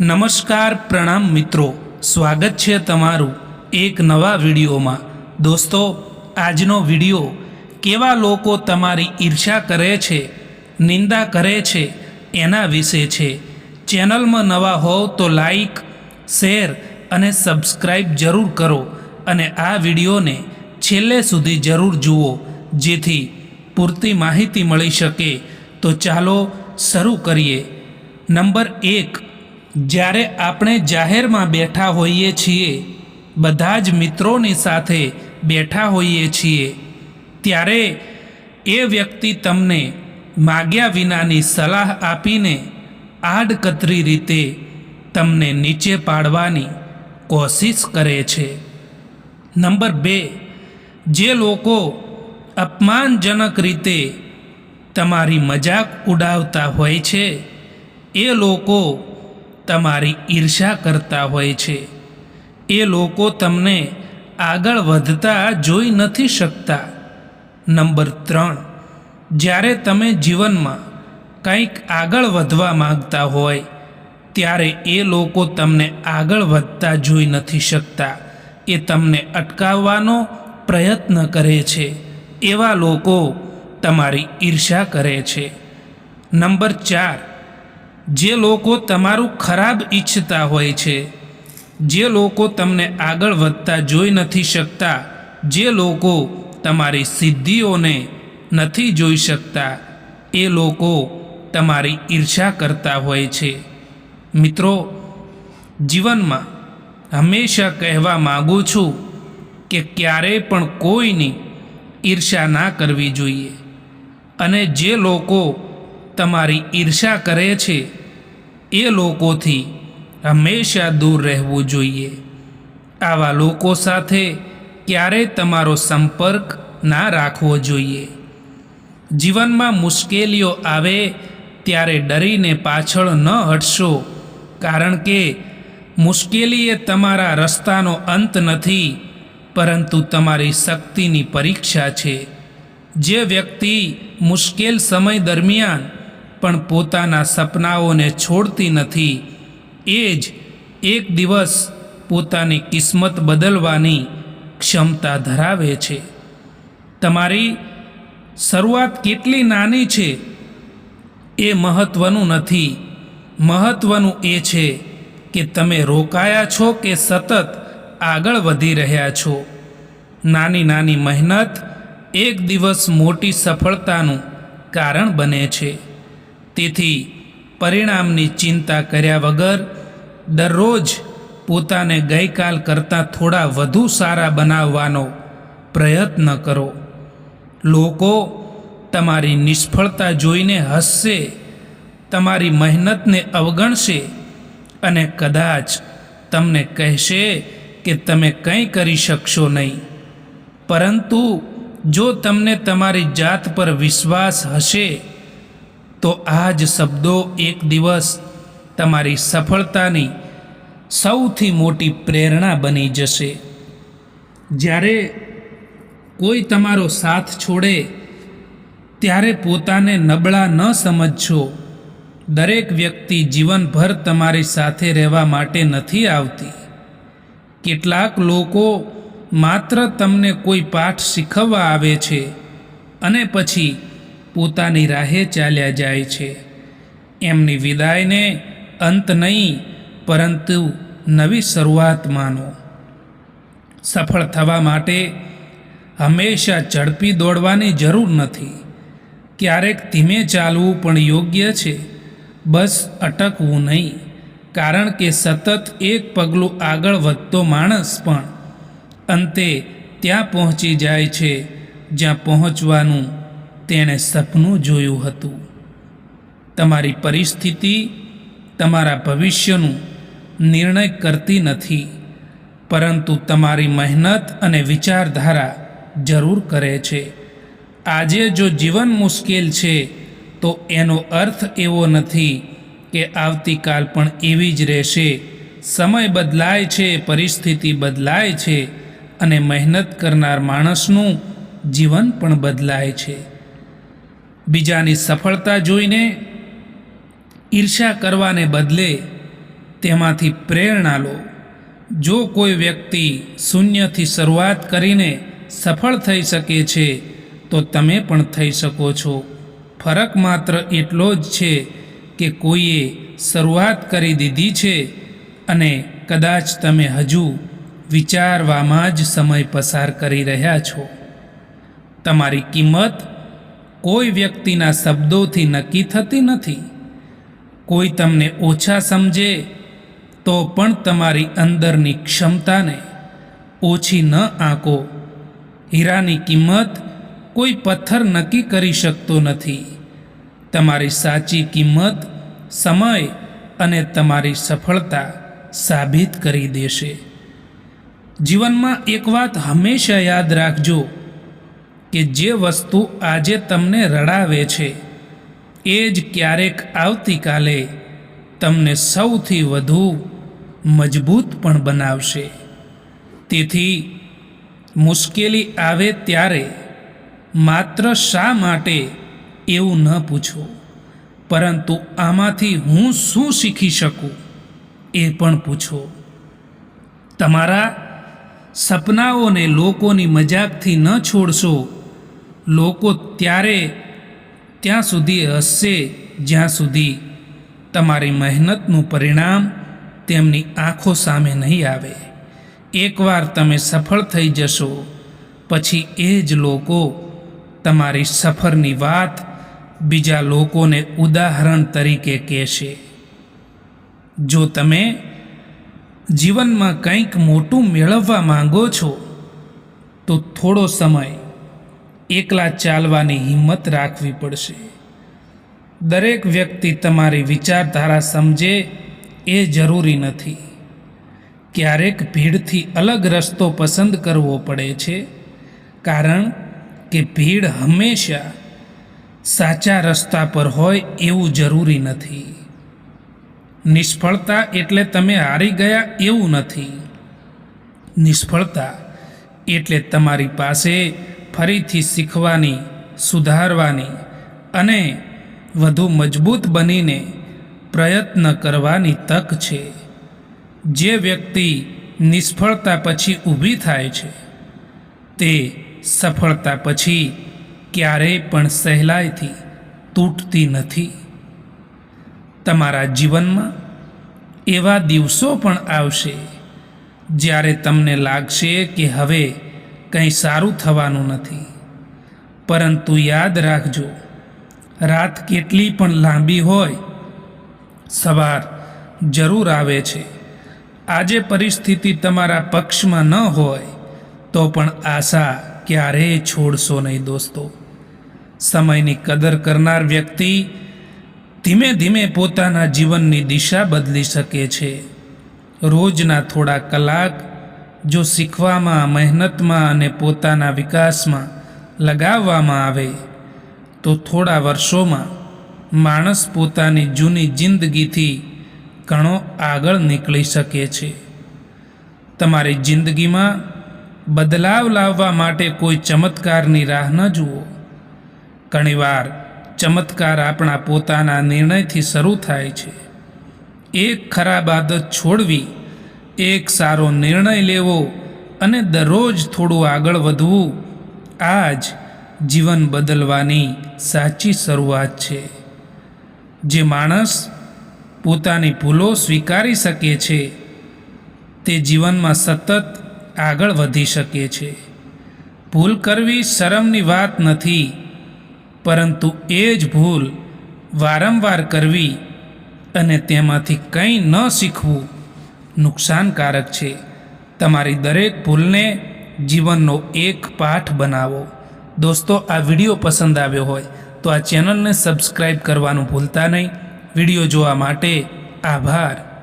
નમસ્કાર પ્રણામ મિત્રો, સ્વાગત છે તમારું એક નવા વિડીયોમાં। દોસ્તો, આજનો વિડીયો કેવા લોકો તમારી ઈર્ષ્યા કરે છે, નિંદા કરે છે એના વિશે છે। ચેનલમાં નવા હોવ તો લાઈક, શેર અને સબસ્ક્રાઈબ જરૂર કરો અને આ વિડીયોને છેલ્લે સુધી જરૂર જુઓ, જેથી પૂરતી માહિતી મળી શકે। તો ચાલો શરૂ કરીએ। નંબર 1, જ્યારે આપણે જાહેરમાં બેઠા હોઈએ છીએ, બધા જ મિત્રોની સાથે બેઠા હોઈએ છીએ, ત્યારે એ વ્યક્તિ તમને માગ્યા વિનાની સલાહ આપીને આડકતરી રીતે તમને નીચે પાડવાની કોશિશ કરે છે। નંબર 2, જે લોકો અપમાનજનક રીતે તમારી મજાક ઉડાવતા હોય છે, એ લોકો તમારી ઈર્ષ્યા કરતા હોય છે। એ લોકો તમને આગળ વધતા જોઈ નથી શકતા। નંબર 3, જ્યારે તમે જીવનમાં કંઈક આગળ વધવા માંગતા હોય, ત્યારે એ લોકો તમને આગળ વધતા જોઈ નથી શકતા। એ તમને અટકાવવાનો પ્રયત્ન કરે છે। એવા લોકો તમારી ઈર્ષ્યા કરે છે। નંબર 4, જે લોકો તમારું ખરાબ ઈચ્છતા હોય છે, જે લોકો તમને આગળ વધતા જોઈ નથી શકતા, જે લોકો તમારી સિદ્ધિઓને નથી જોઈ શકતા, એ લોકો તમારી ઈર્ષ્યા કરતા હોય છે। મિત્રો, જીવનમાં હંમેશા કહેવા માગું છું કે ક્યારેય પણ કોઈની ઈર્ષ્યા ના કરવી જોઈએ, અને જે લોકો તમારી ઈર્ષ્યા કરે છે એ લોકોથી હંમેશા દૂર રહેવું જોઈએ। આવા લોકો સાથે ક્યારેય તમારો સંપર્ક ના રાખવો જોઈએ। જીવનમાં મુશ્કેલીઓ આવે ત્યારે ડરીને પાછળ ન હટશો, કારણ કે મુશ્કેલી એ તમારા રસ્તાનો અંત નથી, પરંતુ તમારી શક્તિની પરીક્ષા છે। જે વ્યક્તિ મુશ્કેલ સમય દરમિયાન પણ પોતાના સપનાઓને છોડતી નથી, એ જ એક દિવસ પોતાની કિસ્મત બદલવાની ક્ષમતા ધરાવે છે। તમારી શરૂઆત કેટલી નાની છે એ મહત્ત્વનું નથી, મહત્ત્વનું એ છે કે તમે રોકાયા છો કે સતત આગળ વધી રહ્યા છો। નાની નાની મહેનત એક દિવસ મોટી સફળતાનું કારણ બને છે। તેથી પરિણામની ચિંતા કર્યા વગર દરરોજ પોતાને ગઈકાલ કરતાં થોડા વધુ સારા બનાવવાનો પ્રયત્ન કરો। લોકો તમારી નિષ્ફળતા જોઈને હસશે, તમારી મહેનતને અવગણશે અને કદાચ તમને કહેશે કે તમે કંઈ કરી શકશો નહીં। પરંતુ જો તમને તમારી જાત પર વિશ્વાસ હશે, તો આ જ શબ્દો એક દિવસ તમારી સફળતાની સૌથી મોટી પ્રેરણા બની જશે। જ્યારે કોઈ તમારો સાથ છોડે ત્યારે પોતાને નબળા ન સમજશો। દરેક વ્યક્તિ જીવનભર તમારી સાથે રહેવા માટે નથી આવતી। કેટલાક લોકો માત્ર તમને કોઈ પાઠ શીખવવા આવે છે અને પછી પોતાની રાહે ચાલ્યા જાય છે। એમની વિદાયને અંત નહીં, પરંતુ નવી શરૂઆત માનો। સફળ થવા માટે હંમેશા ઝડપી દોડવાની જરૂર નથી, ક્યારેક ધીમે ચાલવું પણ યોગ્ય છે। બસ અટકવું નહીં, કારણ કે સતત એક પગલું આગળ વધતો માણસ પણ અંતે ત્યાં પહોંચી જાય છે જ્યાં પહોંચવાનું તેણે સપનું જોયું હતું। તમારી પરિસ્થિતિ તમારા ભવિષ્યનું નિર્ણય કરતી નથી, પરંતુ તમારી મહેનત અને વિચારધારા જરૂર કરે છે। આજે જો જીવન મુશ્કેલ છે, તો એનો અર્થ એવો નથી કે આવતીકાલ પણ એવી જ રહેશે। સમય બદલાય છે, પરિસ્થિતિ બદલાય છે, અને મહેનત કરનાર માણસનું જીવન પણ બદલાય છે। બીજાની સફળતા જોઈને ઈર્ષ્યા કરવાને બદલે તેમાંથી પ્રેરણા લો. જો કોઈ વ્યક્તિ શૂન્યથી શરૂઆત કરીને સફળ થઈ શકે છે તો તમે પણ થઈ શકો છો. ફરક માત્ર એટલો જ છે કે કોઈએ શરૂઆત કરી દીધી છે અને કદાચ તમે હજુ વિચારવામાં જ સમય પસાર કરી રહ્યા છો. તમારી કિંમત કોઈ વ્યક્તિના શબ્દોથી નક્કી થતી નથી. કોઈ તમને ઓછા સમજે તો પણ તમારી અંદરની ક્ષમતાને ઓછી ન આંકો. હીરાની કિંમત કોઈ પથ્થર નક્કી કરી શકતો નથી. તમારી સાચી કિંમત સમય અને તમારી સફળતા સાબિત કરી દેશે. જીવનમાં એક વાત હંમેશા યાદ રાખજો કે જે વસ્તુ આજે તમને રડાવે છે એ જ ક્યારેક આવતીકાલે તમને સૌથી વધુ મજબૂત પણ બનાવશે. તેથી મુશ્કેલી આવે ત્યારે માત્ર શા માટે એવું ન પૂછો, પરંતુ આમાંથી હું શું શીખી શકું એ પણ પૂછો. તમારા સપનાઓને લોકોની મજાકથી ન છોડશો. લોકો ત્યાં સુધી હસશે જ્યાં સુધી તમારી મહેનતનું પરિણામ તેમની આંખો સામે નહીં આવે. એકવાર તમે સફળ થઈ જશો પછી એ જ લોકો તમારી સફરની વાત બીજા લોકોને ઉદાહરણ તરીકે કહેશે. જો તમે જીવનમાં કંઈક મોટું મેળવવા માંગો છો તો થોડો સમય એકલા ચાલવાની હિંમત રાખવી પડશે. દરેક વ્યક્તિ તમારી વિચારધારા સમજે એ જરૂરી નથી. ક્યારેક ભીડથી અલગ રસ્તો પસંદ કરવો પડે છે, કારણ કે ભીડ હંમેશા સાચા રસ્તા પર હોય એવું જરૂરી નથી. નિષ્ફળતા એટલે તમે હારી ગયા એવું નથી. નિષ્ફળતા એટલે તમારી પાસે ફરીથી શીખવાની, સુધારવાની અને વધુ મજબૂત બનીને પ્રયત્ન કરવાની તક છે. જે વ્યક્તિ નિષ્ફળતા પછી ઊભી થાય છે તે સફળતા પછી ક્યારેય પણ સહેલાઈથી તૂટતી નથી. તમારા જીવનમાં એવા દિવસો પણ આવશે જ્યારે તમને લાગશે કે હવે કંઈ સારું થવાનું નથી. પરંતુ યાદ રાખજો, રાત કેટલી પણ લાંબી હોય, સવાર જરૂર આવે છે. આજે પરિસ્થિતિ તમારા પક્ષમાં ન હોય તો પણ આશા ક્યારેય છોડશો નહીં દોસ્તો. સમયની કદર કરનાર વ્યક્તિ ધીમે ધીમે પોતાના જીવનની દિશા બદલી શકે છે. રોજના થોડા કલાક જો શીખવામાં, મહેનતમાં અને પોતાના વિકાસમાં લગાવવામાં આવે તો થોડા વર્ષોમાં માણસ પોતાની જૂની જિંદગીથી ઘણો આગળ નીકળી શકે છે. તમારી જિંદગીમાં બદલાવ લાવવા માટે કોઈ ચમત્કારની રાહ ન જુઓ. ઘણીવાર ચમત્કાર આપણા પોતાના નિર્ણયથી શરૂ થાય છે. એક ખરાબ આદત છોડવી, એક સારો નિર્ણય લેવો અને દરરોજ થોડું આગળ વધવું, આ જ જીવન બદલવાની સાચી શરૂઆત છે. જે માણસ પોતાની ભૂલો સ્વીકારી શકે છે તે જીવનમાં સતત આગળ વધી શકે છે. ભૂલ કરવી શરમની વાત નથી, પરંતુ એ જ ભૂલ વારંવાર કરવી અને તેમાંથી કંઈ ન શીખવું નુકસાનકારક છે. તમારી દરેક ભૂલને જીવનનો એક પાઠ બનાવો. દોસ્તો, આ વિડીયો પસંદ આવ્યો હોય તો આ ચેનલને સબસ્ક્રાઈબ કરવાનું ભૂલતા નહીં. વિડીયો જોવા માટે આભાર.